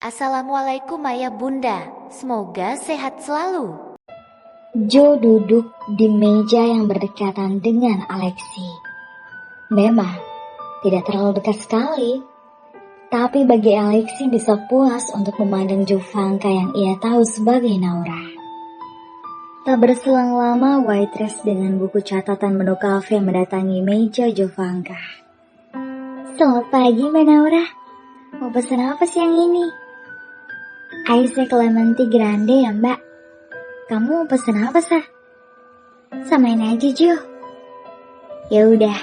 Assalamualaikum ayah bunda, semoga sehat selalu. Joe duduk di meja yang berdekatan dengan Alexi. Memang tidak terlalu dekat sekali, tapi bagi Alexi bisa puas untuk memandang Jovanka yang ia tahu sebagai Naura. Tak berselang lama, waitress dengan buku catatan menu kafe mendatangi meja Jovanka. Selamat pagi Mbak Naura, mau pesan apa siang ini? Ice lemon tea grande ya Mbak. Kamu mau pesen apa, Sah? Samain aja, Jo. Ya udah,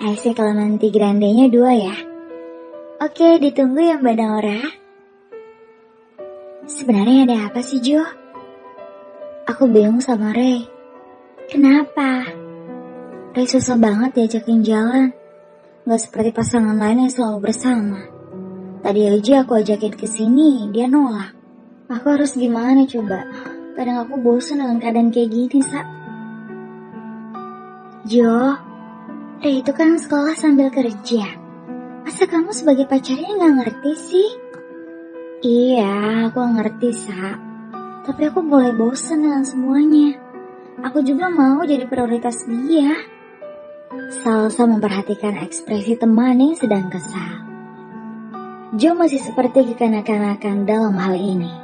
ice lemon tea grandenya 2 ya. Oke, ditunggu ya Mbak Naura. Sebenarnya ada apa sih, Jo? Aku bingung sama Ray. Kenapa? Ray susah banget diajakin jalan. Gak seperti pasangan lain yang selalu bersama. Tadi aja aku ajakin ke sini, dia nolak. Aku harus gimana coba? Kadang aku bosan dengan keadaan kayak gini, Sa. Jo, Ray itu kan sekolah sambil kerja. Masa kamu sebagai pacarnya gak ngerti sih? Iya, aku ngerti, Sa. Tapi aku mulai bosan dengan semuanya. Aku juga mau jadi prioritas dia. Salsa memperhatikan ekspresi teman yang sedang kesal. Jo masih seperti kekanak-kanakan dalam hal ini.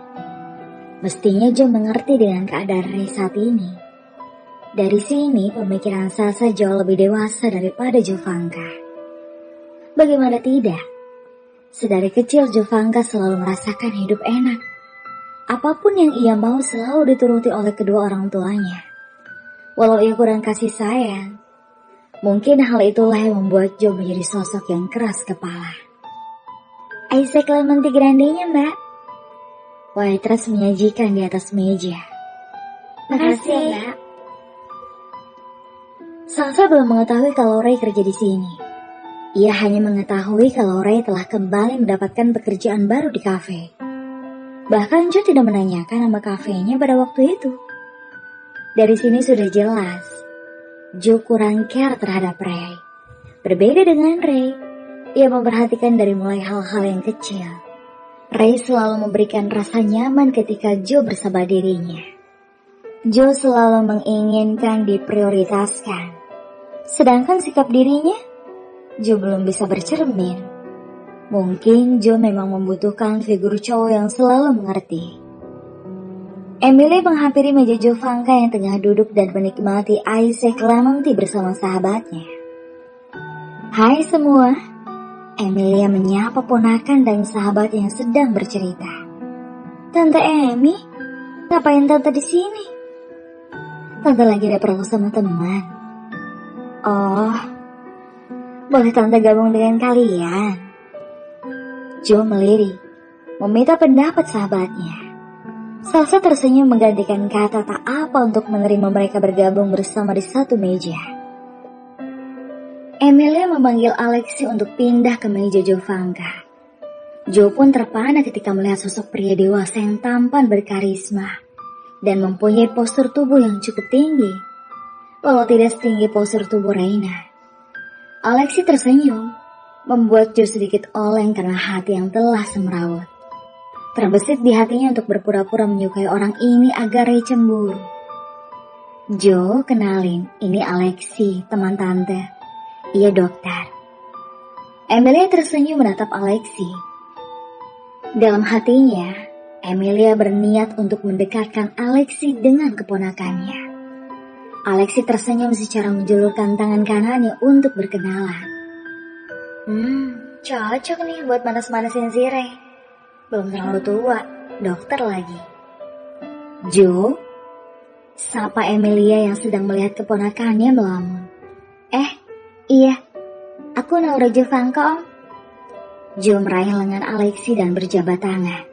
Mestinya Jo mengerti dengan keadaan Ray saat ini. Dari sini pemikiran Salsa jauh lebih dewasa daripada Jovanka. Bagaimana tidak? Sedari kecil Jovanka selalu merasakan hidup enak. Apapun yang ia mau selalu dituruti oleh kedua orang tuanya. Walau ia kurang kasih sayang, mungkin hal itulah yang membuat Jo menjadi sosok yang keras kepala. Ice lemon tea grandenya, Mbak. Waitress menyajikan di atas meja. Makasih ya, Mbak. Salsa belum mengetahui kalau Ray kerja di sini. Ia hanya mengetahui kalau Ray telah kembali mendapatkan pekerjaan baru di kafe. Bahkan Jo tidak menanyakan nama kafenya pada waktu itu. Dari sini sudah jelas, Jo kurang care terhadap Ray. Berbeda dengan Ray, ia memperhatikan dari mulai hal-hal yang kecil. Ray selalu memberikan rasa nyaman ketika Jo bersama dirinya. Jo selalu menginginkan diprioritaskan. Sedangkan sikap dirinya, Jo belum bisa bercermin. Mungkin Jo memang membutuhkan figur cowok yang selalu mengerti. Emily menghampiri meja Jovanka yang tengah duduk dan menikmati ice lemon tea bersama sahabatnya. Hai semua. Emilia menyapa ponakan dan sahabat yang sedang bercerita. Tante Emi, ngapain tante di sini? Tante lagi ada perlu sama teman. Oh, boleh tante gabung dengan kalian? Jo melirik, meminta pendapat sahabatnya. Salsa tersenyum menggantikan kata tak apa untuk menerima mereka bergabung bersama di satu meja. Emilia memanggil Alexi untuk pindah ke meja Jovanka. Jo pun terpana ketika melihat sosok pria dewasa yang tampan berkarisma dan mempunyai postur tubuh yang cukup tinggi, walau tidak setinggi postur tubuh Reina. Alexi tersenyum, membuat Jo sedikit oleng karena hati yang telah semrawut. Terbesit di hatinya untuk berpura-pura menyukai orang ini agar Ray cemburu. Jo, kenalin, ini Alexi, teman tante. Ia dokter. Emilia tersenyum menatap Alexi. Dalam hatinya, Emilia berniat untuk mendekatkan Alexi dengan keponakannya. Alexi tersenyum secara menjulurkan tangan kanannya untuk berkenalan. Cocok nih buat manas-manasin si Ray. Belum terlalu tua, dokter lagi. Jo, sapa Emilia yang sedang melihat keponakannya melamun. Iya, aku Naura Jovanka, Om. Jo meraih lengan Alexi dan berjabat tangan.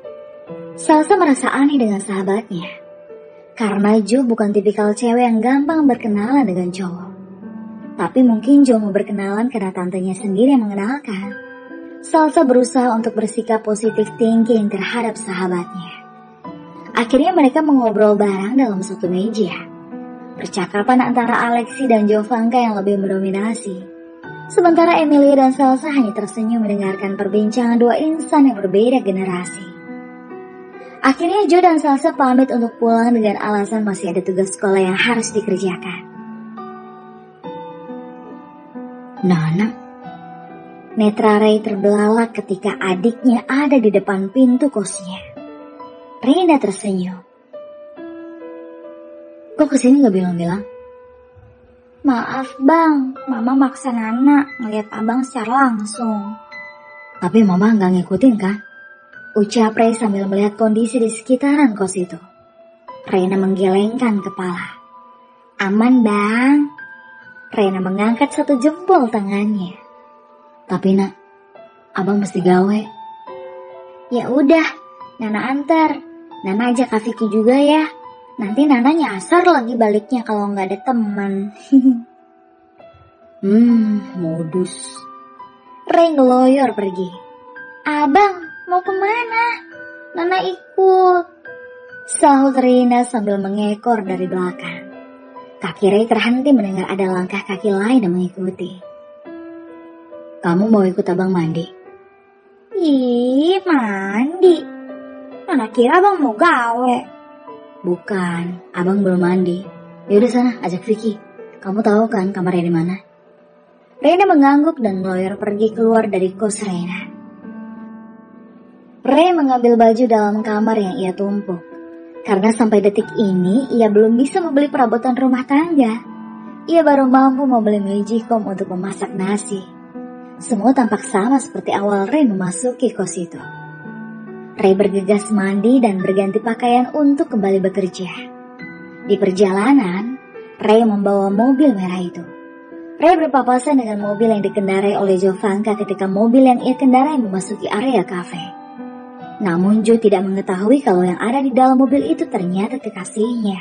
Salsa merasa aneh dengan sahabatnya. Karena Jo bukan tipikal cewek yang gampang berkenalan dengan cowok. Tapi mungkin Jo mau berkenalan karena tantenya sendiri yang mengenalkan. Salsa berusaha untuk bersikap positif thinking terhadap sahabatnya. Akhirnya mereka mengobrol bareng dalam satu meja. Percakapan antara Alexi dan Jovanka yang lebih mendominasi. Sementara Emilia dan Salsa hanya tersenyum mendengarkan perbincangan dua insan yang berbeda generasi. Akhirnya Joe dan Salsa pamit untuk pulang dengan alasan masih ada tugas sekolah yang harus dikerjakan. Nona, netra Ray terbelalak ketika adiknya ada di depan pintu kosnya. Reina tersenyum. Kok kesini gak bilang-bilang? Maaf bang, mama maksa Nana ngeliat abang secara langsung. Tapi mama gak ngikutin kan? Ucap Ray sambil melihat kondisi di sekitaran kos itu. Reina menggelengkan kepala. Aman bang. Reina mengangkat satu jempol tangannya. Tapi nak, abang mesti gawe. Ya udah, Nana antar. Nana ajak Kak Vicky juga ya. Nanti Nana nyasar lagi baliknya kalau nggak ada teman. Modus. Ray ngeloyor pergi. Abang, mau kemana? Nana ikut. Sahut Reina sambil mengekor dari belakang. Kaki Ray terhenti mendengar ada langkah kaki lain yang mengikuti. Kamu mau ikut abang mandi? Ih, mandi. Nana kira abang mau gawe. Bukan, abang belum mandi. Yaudah sana, ajak Vicky. Kamu tahu kan kamarnya di mana? Reina mengangguk dan meloyor pergi keluar dari kos Reina. Ray mengambil baju dalam kamar yang ia tumpuk. Karena sampai detik ini ia belum bisa membeli perabotan rumah tangga. Ia baru mampu membeli magicom untuk memasak nasi. Semua tampak sama seperti awal Ray memasuki kos itu. Ray bergegas mandi dan berganti pakaian untuk kembali bekerja. Di perjalanan, Ray membawa mobil merah itu. Ray berpapasan dengan mobil yang dikendarai oleh Jovanka ketika mobil yang ia kendarai memasuki area kafe. Namun Joe tidak mengetahui kalau yang ada di dalam mobil itu ternyata kekasihnya.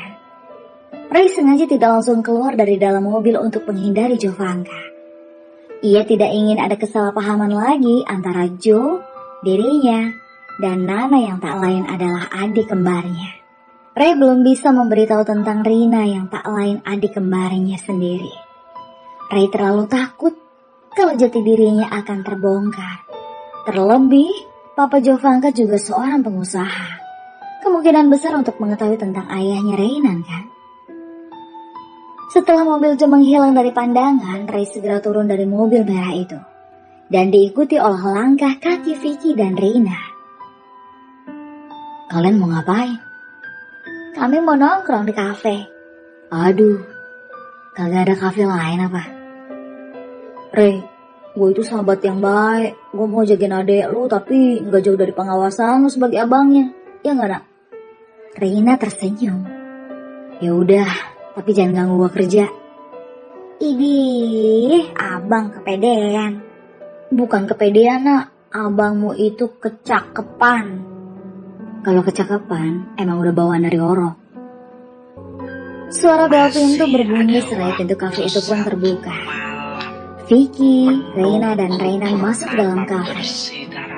Ray sengaja tidak langsung keluar dari dalam mobil untuk menghindari Jovanka. Ia tidak ingin ada kesalahpahaman lagi antara Joe, dirinya, dan Nana yang tak lain adalah adik kembarnya. Ray belum bisa memberitahu tentang Rina yang tak lain adik kembarnya sendiri. Ray terlalu takut kalau jati dirinya akan terbongkar. Terlebih, Papa Jovanka juga seorang pengusaha. Kemungkinan besar untuk mengetahui tentang ayahnya Reynan kan? Setelah mobil Joe menghilang dari pandangan, Ray segera turun dari mobil merah itu. Dan diikuti oleh langkah kaki Vicky dan Reina. Kalian mau ngapain? Kami mau nongkrong di kafe. Aduh, kagak ada kafe lain apa? Ray, gue itu sahabat yang baik. Gue mau jagain adek lu tapi gak jauh dari pengawasan lu sebagai abangnya. Ya gak nak? Reina tersenyum. Ya udah, tapi jangan ganggu gue kerja. Idih, abang kepedean. Bukan kepedean nak, abangmu itu kecakepan. Kalau kecakapan, emang udah bawaan dari Oro. Suara bel pintu berbunyi seraya pintu kafe itu pun terbuka. Vicky, Reina, dan Reynan masuk dalam kafe.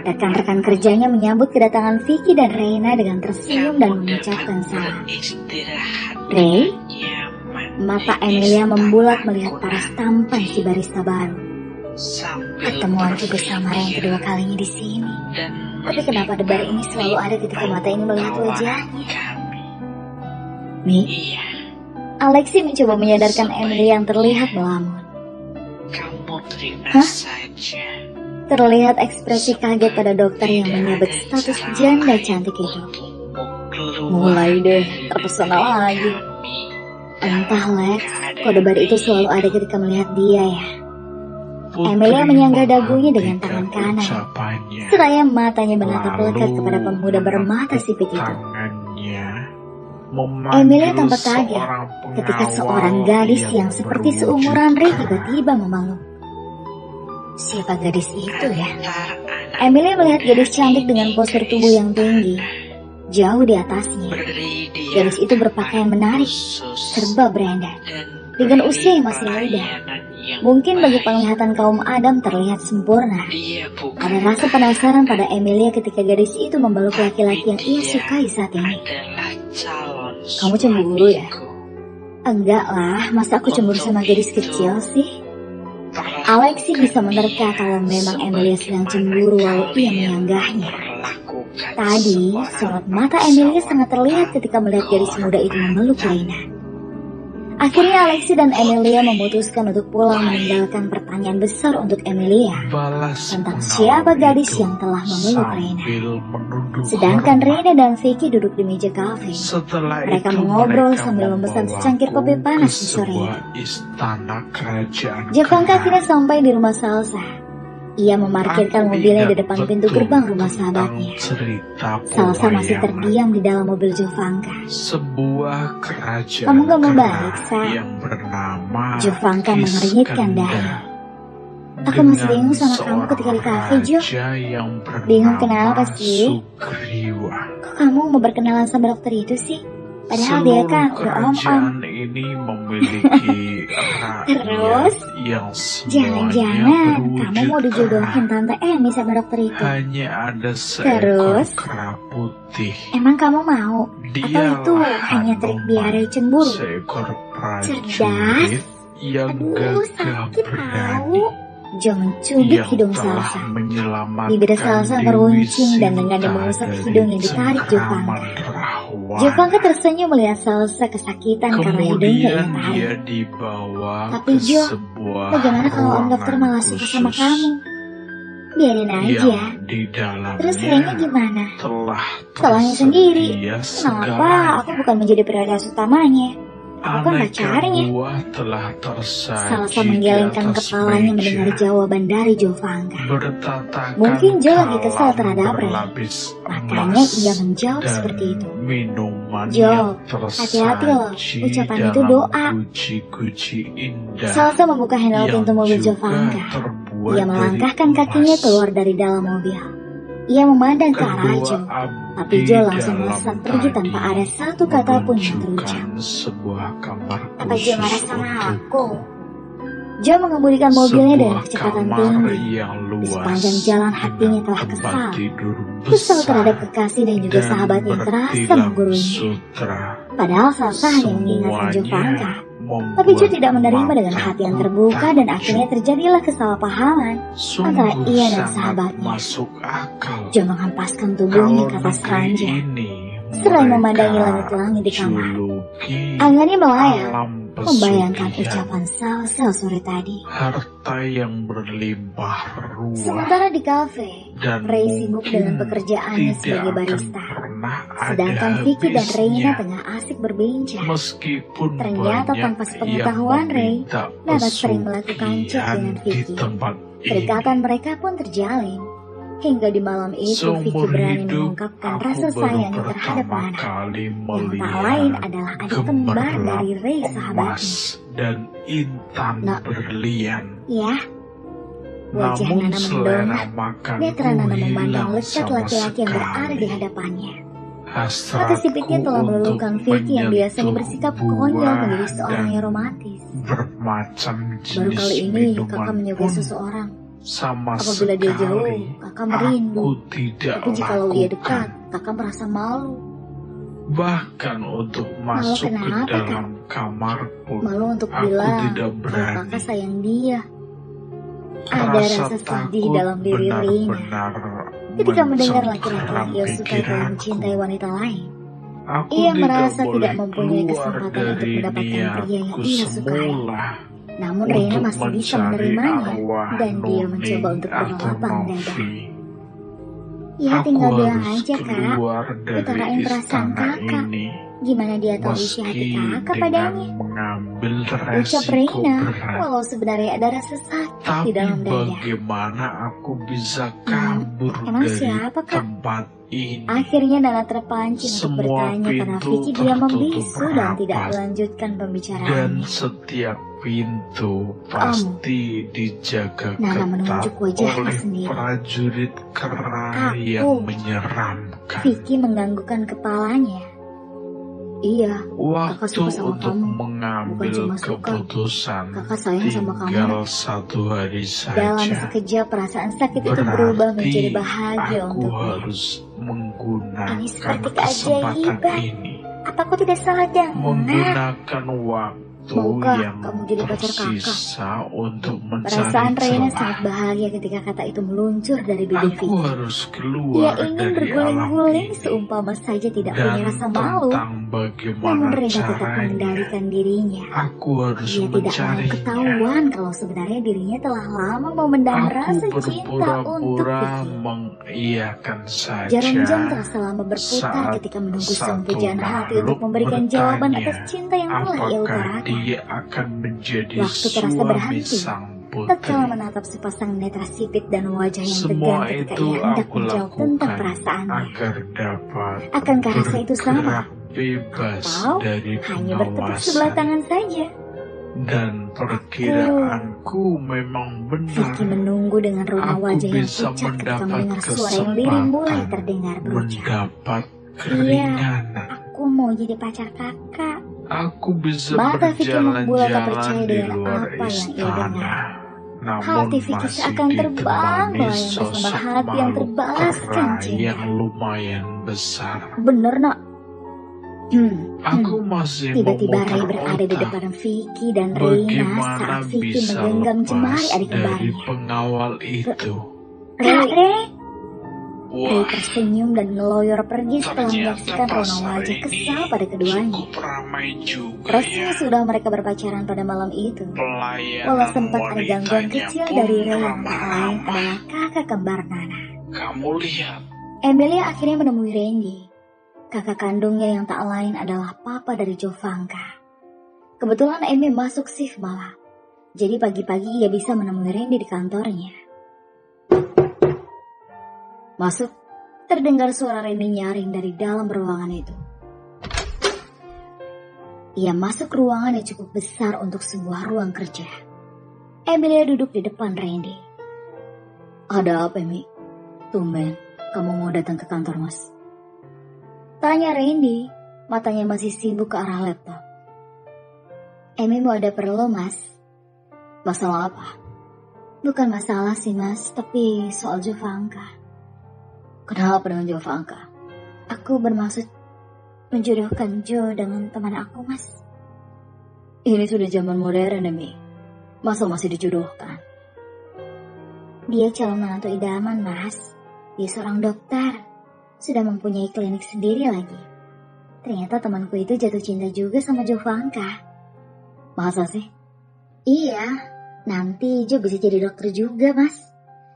Rekan-rekan kerjanya menyambut kedatangan Vicky dan Reina dengan tersenyum dan mengucapkan salam. Ray, mata Emilia membulat melihat paras tampan si barista baru. Pertemuanku bersama Ray yang kedua kalinya di sini. Tapi kenapa debar ini selalu ada ketika mata ini melihat wajahnya? Mi, Alexi mencoba menyadarkan Emily yang terlihat melamun. Hah? Terlihat ekspresi kaget pada dokter yang menyabet status janda cantik itu. Mulai deh, terpesona lagi. Entah Lex, kok debar itu selalu ada ketika melihat dia ya. Emilia menyangga dagunya dengan tangan kanan. Seraya matanya menatap lekat kepada pemuda bermata sipit itu. Emilia tampak kaget ketika seorang gadis yang seperti seumuran Ray tiba-tiba memeluk. Siapa gadis itu ya? Emilia melihat gadis cantik dengan postur tubuh yang tinggi, jauh di atasnya. Gadis itu berpakaian menarik, serba branded, dengan usia yang masih muda. Mungkin bagi penglihatan kaum Adam terlihat sempurna. Ada rasa penasaran pada Emilia ketika gadis itu memeluk laki-laki yang ia sukai saat ini. Kamu cemburu ya? Enggak lah, masa aku cemburu sama gadis kecil sih? Alexi bisa menerka kalau memang Emilia sedang cemburu walau ia menyanggahnya. Tadi, sorot mata Emilia sangat terlihat ketika melihat gadis muda itu memeluk Reina. Akhirnya Alexi dan Emilia memutuskan untuk pulang meninggalkan pertanyaan besar untuk Emilia tentang siapa gadis yang telah memeluk Reina. Sedangkan Reina dan Vicky duduk di meja kafe. Mereka mengobrol sambil memesan secangkir kopi panas di sore itu. Jevangka akhirnya sampai di rumah Salsa. Ia memarkirkan mobilnya di depan pintu gerbang rumah sahabatnya. Salsa masih terdiam di dalam mobil Jevangka. Sebuah kerajaan Kamu gak mau balik, Sa? yang bernama Jevangka mengernyitkan dahi. Aku masih bingung sama kamu ketika di kafe, Jo. Bingung kenapa sih? Kok kamu mau berkenalan sama dokter itu sih? Padahal dia kan udah om-om. Ini memiliki Terus, yang jangan-jangan kamu mau dijodohin Tante Emi sama dokter itu. hanya ada Terus? seekor kera putih. Emang kamu mau? Atau itu Dialah hanya trik biar cemburu? seekor Cerdas. prajurit yang Aduh, gagah sakit berani. tahu. Jo mencubit Yang hidung telah Salsa. menyelamatkan Bibir Salsa Dewi meruncing dan dengan Sinta mengusap dari hidung yang ditarik cengkraman Jevangka. rawan. Jevangka tersenyum melihat Salsa kesakitan karena hidungnya ia Kemudian tarik. dia dibawa Tapi, ke Jo, sebuah Bagaimana kalau om dokter malah ruangan suka sama khusus kamu? Biarin aja. yang di dalamnya Terus Reina gimana? telah Salahnya sendiri. tersedia Kenapa segalanya. aku bukan menjadi prioritas utamanya? Aku kan Aneka pacarnya. buah telah tersaji Salsa di menggelengkan atas kepalanya meja, mendengar jawaban dari Jevangka. bertatakan Mungkin Jo lagi kesal kalam terhadap Ray. berlapis Makanya emas ia menjawab dan seperti itu. minuman Jo, yang hati-hati loh, tersaji ucapan itu dalam doa. guci-guci indah Salsa membuka handle yang pintu mobil juga Jevangka. terbuat Ia dari melangkahkan emas. kakinya keluar dari dalam mobil. Ia memandang ke arah Jo, tapi Jo langsung melesat pergi tanpa ada satu kata pun yang terucap. Sebuah kamar Apa Jo marah khusus sama untuk aku? Jo mengemudikan mobilnya dengan sebuah kecepatan kamar tinggi. yang Di luas sepanjang jalan hatinya dengan telah tempat kesal. tidur Kesal besar terhadap kekasih dan juga dan sahabat yang terasa bertilam menggurui. sutra. Padahal Salsa hanya mengingatkan Jevangka. Tapi Jo tidak menerima dengan hati yang terbuka dan akhirnya terjadilah kesalahpahaman antara ia dan sahabatnya. Masuk akal. Jo menghempaskan tubuhnya ke atas ranjang. Setelah memandangi langit-langit di kamar, angannya melayang, membayangkan ucapan Salsa sore tadi. harta yang berlimpah ruah Sementara di kafe, dan Ray sibuk dengan mungkin pekerjaannya tidak sebagai akan barista. pernah Sedangkan ada Vicky dan Reina habisnya. tengah asik berbincang. Meskipun Ternyata banyak tanpa sepengetahuan yang Ray, meminta Nana sering melakukan chat pesugihan dengan di Vicky. tempat ini. Kedekatan mereka pun terjalin. Hingga di malam itu Vicky Seumur berani hidup, mengungkapkan aku rasa baru sayangnya terhadap pertama Nana. kali Yang tak melihat lain adalah adik kembar dari Ray gemerlap sahabatnya. emas dan intan Nak. berlian. Ya, wajah Namun Nana selera mendongak. makanku Netra Nana memandang hilang lekat sama laki-laki yang berada di sekali. hadapannya. Hasratku Mata sipitnya telah meluluhkan untuk Vicky yang biasanya menyentuh bersikap buah konyol menjadi seorang dan yang romantis. bermacam Baru jenis kali ini minuman kakak menyukai pun seseorang. sama Apabila dia jauh, sekali kakak merindu. aku tidak Tapi jikalau dia lakukan. dekat, kakak merasa malu. Bahkan untuk masuk ke kenapa, dalam kamarku, Malu untuk aku bilang tidak kalau berani. kakak sayang dia. Ada rasa sedih takut dalam diri Reina benar-benar ketika mendengar mencengkeram laki-laki yang ia sukai telah pikiranku. mencintai wanita lain. Aku Ia tidak merasa boleh tidak mempunyai keluar kesempatan untuk dari mendapatkan pria yang niatku ia sukai. semula Namun Reina untuk masih bisa mencari menerimanya arwah dan dia Nuning mencoba untuk atau berlapang dada. Novi. Ya Aku tinggal bilang harus aja kak, keluar dari utarain perasaan istana kakak. ini Gimana dia tahu isi hati meski kakak dengan padanya? mengambil Ucap resiko Reina, berat. walau sebenarnya ada rasa sakit Tapi di dalam dada. bagaimana aku bisa kabur emang dari siapa, Kak? tempat ini? Akhirnya Nana terpancing untuk Semua bertanya karena pintu Vicky dia tertutup membisu dan tidak rapat. melanjutkan Dan pembicaraannya. setiap pintu pasti dijaga Nana ketat menunjuk wajahnya oleh sendiri. prajurit kera Aku. yang menyeramkan. Vicky menganggukkan kepalanya. Iya, Waktu suka sama untuk kamu. mengambil Bukan cuma suka. keputusan Kakak sayang sama kamu. tinggal satu hari dalam saja. sekejap perasaan sakit itu berubah menjadi bahagia aku untuknya. harus menggunakan Ini seperti kesempatan keajaiban. ini, Apa aku tidak salah dengar? menggunakan waktu Maukah yang kamu jadi pacar kakak? tersisa untuk mencari Perasaan Reina sangat celah. bahagia ketika kata itu meluncur dari bibir Aku Vicky. harus Ia keluar ingin dari alam berguling-guling ini. seumpama saja tidak punya Dan rasa malu. tentang Namun bagaimana Reina tetap caranya, mengendalikan dirinya. aku harus Ia tidak mau mencarinya. ketahuan kalau sebenarnya dirinya telah lama memendam Aku rasa cinta untuk berpura-pura Vicky. mengiyakan Jarum jam saja terasa lama berputar saat ketika menunggu sang satu pujaan hati untuk makhluk memberikan jawaban atas bertanya cinta yang telah ia apakah utarakan. dia akan menjadi Waktu terasa suami berhenti. sang Tatkala putri. menatap sepasang netra sipit dan wajah yang tegang Semua ketika itu ia hendak aku menjawab tentang lakukan perasaannya. agar dapat Akankah rasa itu sama? bergerak bebas Atau dari hanya bertepuk sebelah pengawasan. tangan saja? Dan perkiraanku memang benar. Vicky menunggu dengan raut Aku wajah yang bisa pucat ketika mendapat mendengar suara yang lirih mulai kesempatan terdengar berucap. mendapat keringanan. Aku mau jadi pacar kakak. Aku bisa Mata Vicky membulat tak percaya berjalan di dengan luar apa yang ia istana. dengar. Namun Hati Vicky masih seakan terbang ditemani melayang bersama sosok hati yang makhluk terbalaskan kera cinta. yang lumayan besar. Bener nak? Aku masih Tiba-tiba memutar Ray berada di otak. depan Vicky dan Reina Bagaimana saat Vicky bisa menggenggam jemari lepas adik dari kembarnya. pengawal itu? Ray Wah, tersenyum dan ngeloyor pergi setelah ternyata menyaksikan rona pasar wajah ini kesal pada keduanya. cukup ramai juga Rasanya ya. sudah mereka berpacaran pada malam itu. Pelayanan Walau sempat ada gangguan wanitanya kecil pun dari Ray yang tak lain ramah-ramah. adalah kakak kembar Nana. Kamu lihat, Emilia akhirnya menemui Randy. Kakak kandungnya yang tak lain adalah papa dari Jovanka. Kebetulan Emi masuk shift malam. Jadi pagi-pagi ia bisa menemui Randy di kantornya. Masuk, terdengar suara Randy nyaring dari dalam ruangan itu. Ia masuk ke ruangan yang cukup besar untuk sebuah ruang kerja. Emilia duduk di depan Randy. Ada apa, Emi? Tumben, kamu mau datang ke kantor, Mas? Tanya Randy, matanya masih sibuk ke arah laptop. Emi mau ada perlu, Mas. Masalah apa? Bukan masalah sih, Mas, tapi soal Jovanka. Kenapa dengan Jovanka? Aku bermaksud menjodohkan Jo dengan teman aku, Mas. Ini sudah zaman modern, Emi. Masa masih dijodohkan? Dia calon menantu idaman, Mas. Dia seorang dokter. Sudah mempunyai klinik sendiri lagi. Ternyata temanku itu jatuh cinta juga sama Jovanka. Masa sih? Iya, nanti Jo bisa jadi dokter juga, Mas.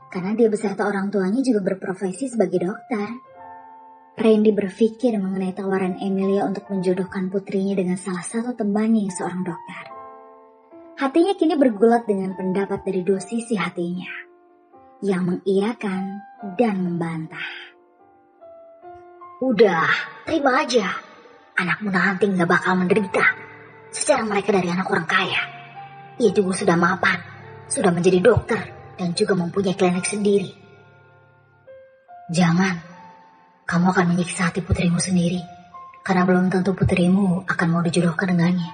Karena dia beserta orang tuanya juga berprofesi sebagai dokter. Randy berpikir mengenai tawaran Emilia untuk menjodohkan putrinya dengan salah satu temannya yang seorang dokter. Hatinya kini bergulat dengan pendapat dari dua sisi hatinya, yang mengiyakan dan membantah. Udah, terima aja. Anakmu nanti gak bakal menderita. Secara mereka dari anak orang kaya. Ia juga sudah mapan, sudah menjadi dokter, dan juga mempunyai klinik sendiri. Jangan, kamu akan menyiksa hati putrimu sendiri, karena belum tentu putrimu akan mau dijodohkan dengannya.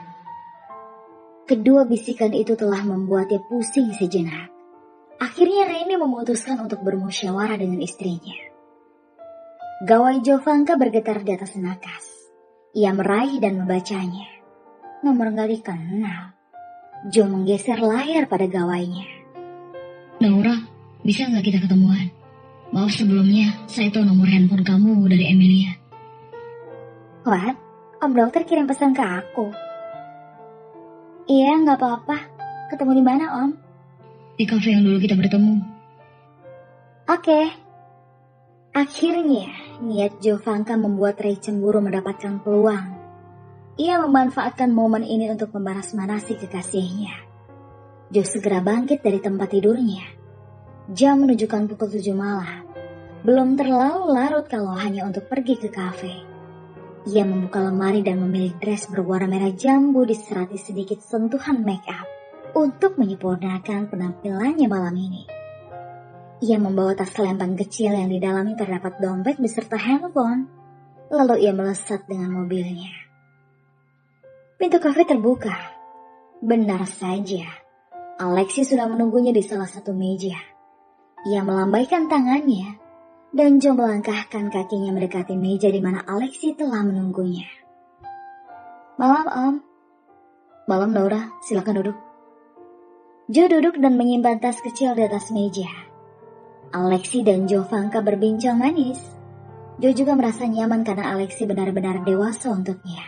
Kedua bisikan itu telah membuatnya pusing sejenak. Akhirnya Randy memutuskan untuk bermusyawarah dengan istrinya. Gawai Jovanka bergetar di atas nakas. Ia meraih dan membacanya. Nomor gak dikenal. Jo menggeser layar pada gawainya. Naura, bisa nggak kita ketemuan? Maaf sebelumnya, saya tahu nomor handphone kamu dari Emilia. What? Om dokter kirim pesan ke aku. Iya, gak apa-apa. Ketemu di mana, Om? Di kafe yang dulu kita bertemu. Oke. Akhirnya, niat Jovanka membuat Ray cemburu mendapatkan peluang. Ia memanfaatkan momen ini untuk membalas manasi kekasihnya. Jo segera bangkit dari tempat tidurnya. Jam menunjukkan pukul 7 malam. Belum terlalu larut kalau hanya untuk pergi ke kafe. Ia membuka lemari dan memilih dress berwarna merah jambu diserati sedikit sentuhan make up untuk menyempurnakan penampilannya malam ini. Ia membawa tas selempang kecil yang di dalamnya terdapat dompet beserta handphone. Lalu ia melesat dengan mobilnya. Pintu kafe terbuka. Benar saja, Alexi sudah menunggunya di salah satu meja. Ia melambaikan tangannya dan Jo melangkahkan kakinya mendekati meja di mana Alexi telah menunggunya. Malam, Om. malam Naura, silakan duduk. Jo duduk dan menyimpan tas kecil di atas meja. Alexi dan Jovanka berbincang manis. Jo juga merasa nyaman karena Alexi benar-benar dewasa untuknya.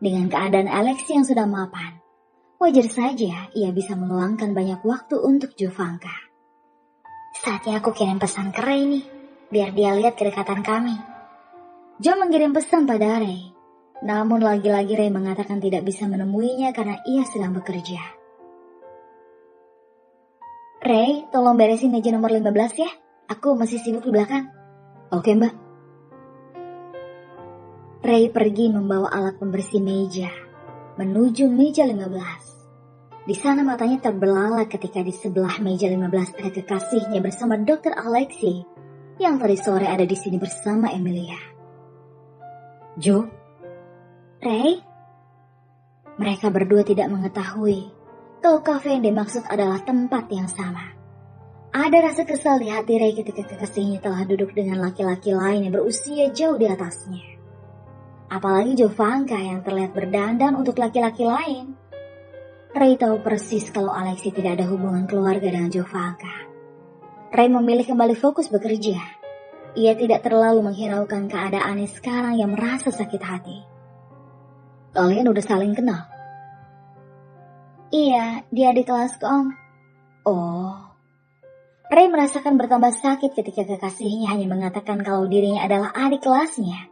Dengan keadaan Alexi yang sudah mapan, wajar saja ia bisa meluangkan banyak waktu untuk Jovanka. Saatnya aku kirim pesan ke Ray nih, biar dia lihat kedekatan kami. Jo mengirim pesan pada Ray. Namun lagi-lagi Ray mengatakan tidak bisa menemuinya karena ia sedang bekerja. Ray, tolong beresin meja nomor 15 ya. Aku masih sibuk di belakang. Oke, Mbak. Ray pergi membawa alat pembersih meja menuju meja 15. Di sana matanya terbelalak ketika di sebelah meja 15 ada kekasihnya bersama Dr. Alexi yang tadi sore ada di sini bersama Emilia. Jo, Ray, mereka berdua tidak mengetahui kalau kafe yang dimaksud adalah tempat yang sama. Ada rasa kesal di hati Ray ketika kekasihnya telah duduk dengan laki-laki lain yang berusia jauh di atasnya. Apalagi Jovanka yang terlihat berdandan untuk laki-laki lain. Ray tahu persis kalau Alexi tidak ada hubungan keluarga dengan Jovanka. Ray memilih kembali fokus bekerja. Ia tidak terlalu menghiraukan keadaannya sekarang yang merasa sakit hati. Kalian udah saling kenal? Iya, dia di kelas Om. Oh. Ray merasakan bertambah sakit ketika kekasihnya hanya mengatakan kalau dirinya adalah adik kelasnya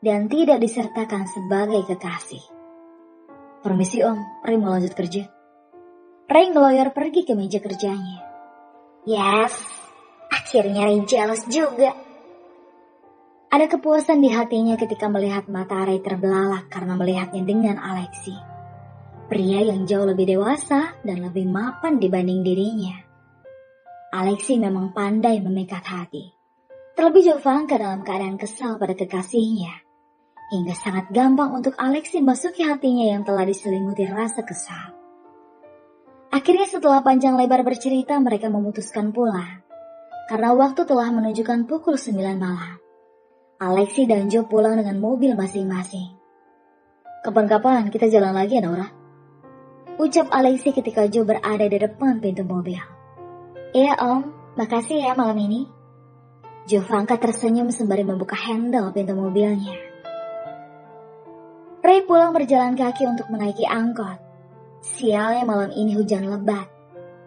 dan tidak disertakan sebagai kekasih. Permisi Om, Ray mau lanjut kerja. Ray ngeloyor pergi ke meja kerjanya. Yes, akhirnya Ray jealous juga. Ada kepuasan di hatinya ketika melihat mata Ray terbelalak karena melihatnya dengan Alexi. Pria yang jauh lebih dewasa dan lebih mapan dibanding dirinya. Alexi memang pandai memikat hati. Terlebih Jovanka dalam keadaan kesal pada kekasihnya. Hingga sangat gampang untuk Alexi masuki hatinya yang telah diselimuti rasa kesal. Akhirnya setelah panjang lebar bercerita mereka memutuskan pulang. Karena waktu telah menunjukkan pukul 9 malam. Alexi dan Jo pulang dengan mobil masing-masing. Kapan-kapan kita jalan lagi ya Naura? Ucap Alexi ketika Jo berada di depan pintu mobil. Iya Om, makasih ya malam ini. Jovanka tersenyum sembari membuka handle pintu mobilnya. Ray pulang berjalan kaki untuk menaiki angkot. Sialnya malam ini hujan lebat.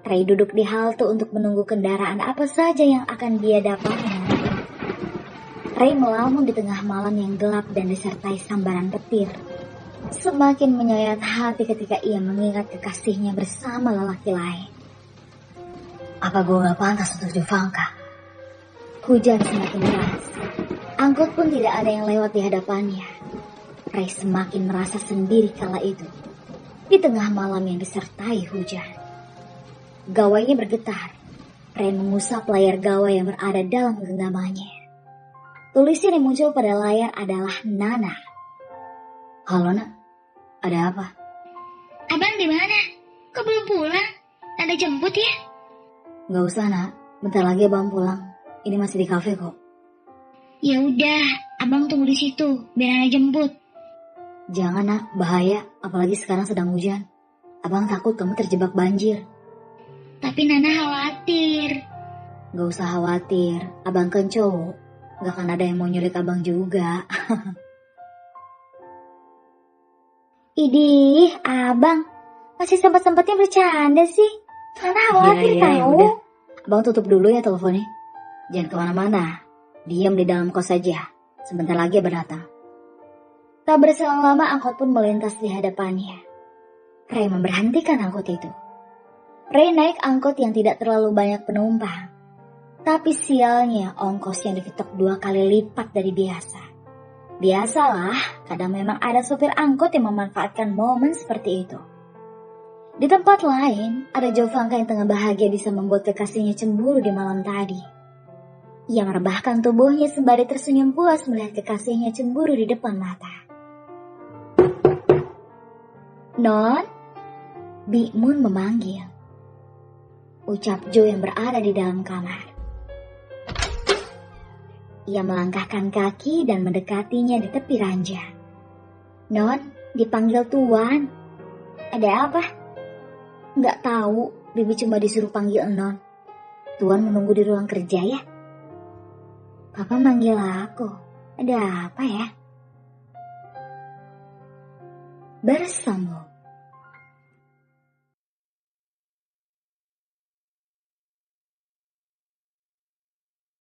Ray duduk di halte untuk menunggu kendaraan apa saja yang akan dia dapatkan. Ray melamun di tengah malam yang gelap dan disertai sambaran petir. Semakin menyayat hati ketika ia mengingat kekasihnya bersama lelaki lain. Apa gue gak pantas untuk Jovanka? Hujan semakin deras. Angkot pun tidak ada yang lewat di hadapannya. Ray semakin merasa sendiri kala itu. Di tengah malam yang disertai hujan. Gawainya bergetar. Ray mengusap layar gawai yang berada dalam genggamannya. Tulisan yang muncul pada layar adalah Nana. Halo Nak, ada apa? Abang di mana? Kok belum pulang? Tanda jemput ya? Gak usah Nak, bentar lagi Abang pulang. Ini masih di kafe kok. Ya udah, abang tunggu di situ, biar Nana jemput. Jangan Nak, bahaya, apalagi sekarang sedang hujan. Abang takut kamu terjebak banjir. Tapi Nana khawatir. Gak usah khawatir, Abang kan cowok. Gak akan ada yang mau nyulik Abang juga. Idih, Abang, masih sempat-sempatnya bercanda sih. Karena khawatir tahu. Udah. Abang tutup dulu ya teleponnya. Jangan kemana-mana. Diam di dalam kos saja. Sebentar lagi berdatang. Tak berselang lama angkot pun melintas di hadapannya. Ray memberhentikan angkot itu. Ray naik angkot yang tidak terlalu banyak penumpang. Tapi sialnya ongkos yang diketok 2 kali lipat dari biasa. Biasalah, kadang memang ada sopir angkot yang memanfaatkan momen seperti itu. Di tempat lain, ada Jovanka yang tengah bahagia bisa membuat kekasihnya cemburu di malam tadi. Ia merebahkan tubuhnya sembari tersenyum puas melihat kekasihnya cemburu di depan mata. Non, Big Moon memanggil. Ucap Jo yang berada di dalam kamar. Ia melangkahkan kaki dan mendekatinya di tepi ranjang. Non, dipanggil Tuan. Ada apa? Nggak tahu, Bibi cuma disuruh panggil Non. Tuan menunggu di ruang kerja ya. Papa manggil aku. Ada apa ya? Bersambung.